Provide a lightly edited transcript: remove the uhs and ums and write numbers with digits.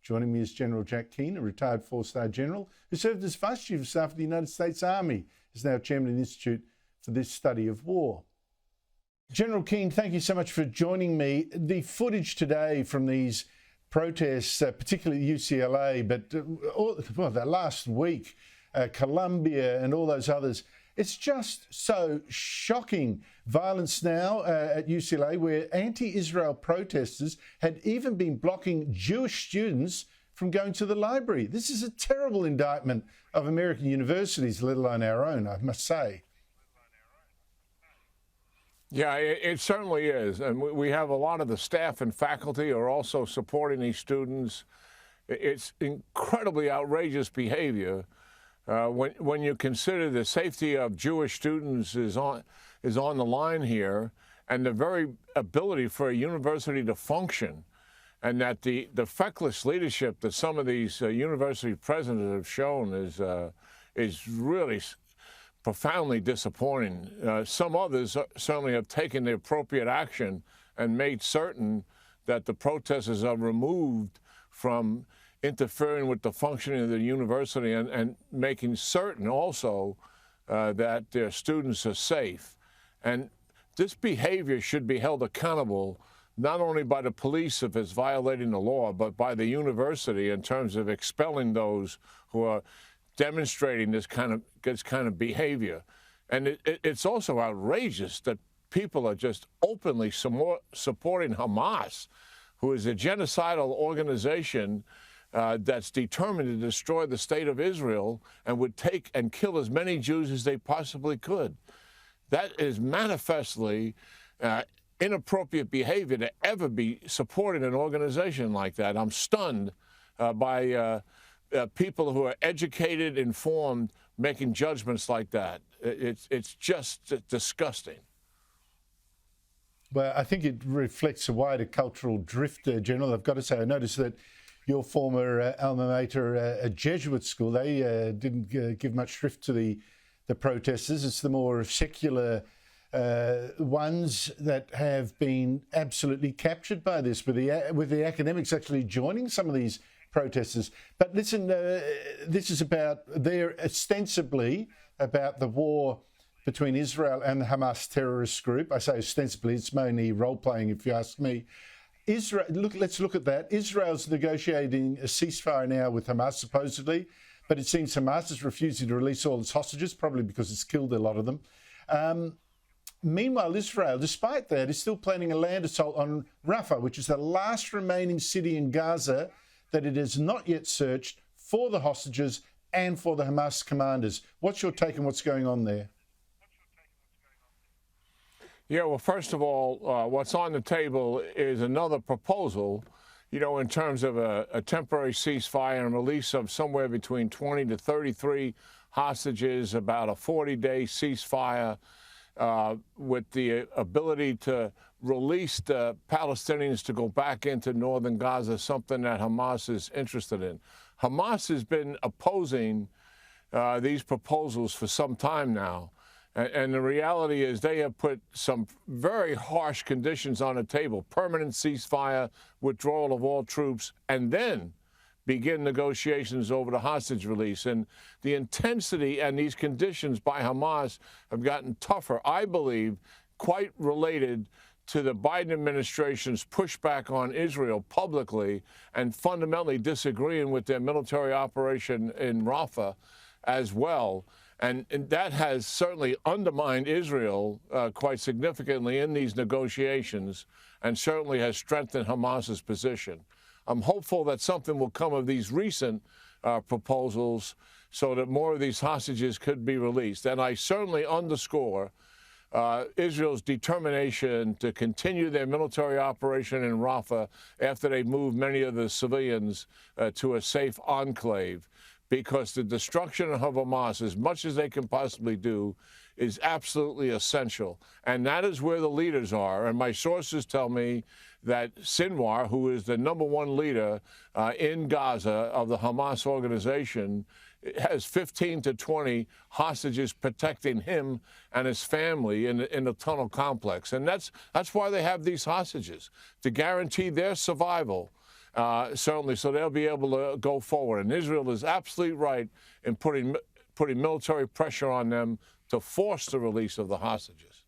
Joining me is General Jack Keane, a retired four-star general who served as Vice Chief of Staff of the United States Army. He's now chairman of the Institute for this study of war. General Keane, thank you so much for joining me. The footage today from these protests, particularly UCLA, but the last week, Colombia and all those others, it's just so shocking. Violence now at UCLA, where anti-Israel protesters had even been blocking Jewish students from going to the library. This is a terrible indictment of American universities, let alone our own, I must say. Yeah, it certainly is. And we have a lot of the staff and faculty are also supporting these students. It's incredibly outrageous behavior. When you consider the safety of Jewish students is on the line here, and the very ability for a university to function, and that the feckless leadership that some of these university presidents have shown is really profoundly disappointing. Some others certainly have taken the appropriate action and made certain that the protesters are removed from interfering with the functioning of the university and making certain also that their students are safe. And this behavior should be held accountable not only by the police if it's violating the law, but by the university in terms of expelling those who are demonstrating this kind of behavior. And it's also outrageous that people are just openly supporting Hamas, who is a genocidal organization that's determined to destroy the state of Israel and would take and kill as many Jews as they possibly could. That is manifestly inappropriate behavior to ever be supporting an organization like that. I'm stunned by people who are educated, informed, making judgments like that. It's just disgusting. Well, I think it reflects a wider cultural drift, General. I've got to say, I noticed that your former alma mater, a Jesuit school, they didn't give much shrift to the protesters. It's the more secular ones that have been absolutely captured by this, with the academics actually joining some of these protesters. But listen, this is about, they're ostensibly about the war between Israel and the Hamas terrorist group. I say ostensibly, it's mainly role-playing if you ask me. Israel, let's look at that. Israel's negotiating a ceasefire now with Hamas, supposedly, but it seems Hamas is refusing to release all its hostages, probably because it's killed a lot of them. Meanwhile, Israel, despite that, is still planning a land assault on Rafah, which is the last remaining city in Gaza that it has not yet searched for the hostages and for the Hamas commanders. What's your take on what's going on there? Yeah, well, first of all, what's on the table is another proposal, you know, in terms of a temporary ceasefire and release of somewhere between 20 to 33 hostages, about a 40-day ceasefire with the ability to release the Palestinians to go back into northern Gaza, something that Hamas is interested in. Hamas has been opposing these proposals for some time now. And the reality is they have put some very harsh conditions on the table: permanent ceasefire, withdrawal of all troops, and then begin negotiations over the hostage release. And the intensity and these conditions by Hamas have gotten tougher, I believe, quite related to the Biden administration's pushback on Israel publicly and fundamentally disagreeing with their military operation in Rafah as well. And that has certainly undermined Israel quite significantly in these negotiations, and certainly has strengthened Hamas's position. I'm hopeful that something will come of these recent proposals so that more of these hostages could be released. And I certainly underscore Israel's determination to continue their military operation in Rafah after they move many of the civilians to a safe enclave, because the destruction of Hamas, as much as they can possibly do, is absolutely essential. And that is where the leaders are. And my sources tell me that Sinwar, who is the #1 leader in Gaza of the Hamas organization, has 15 to 20 hostages protecting him and his family in the tunnel complex. And that's why they have these hostages, to guarantee their survival certainly, so they'll be able to go forward. And Israel is absolutely right in putting military pressure on them to force the release of the hostages.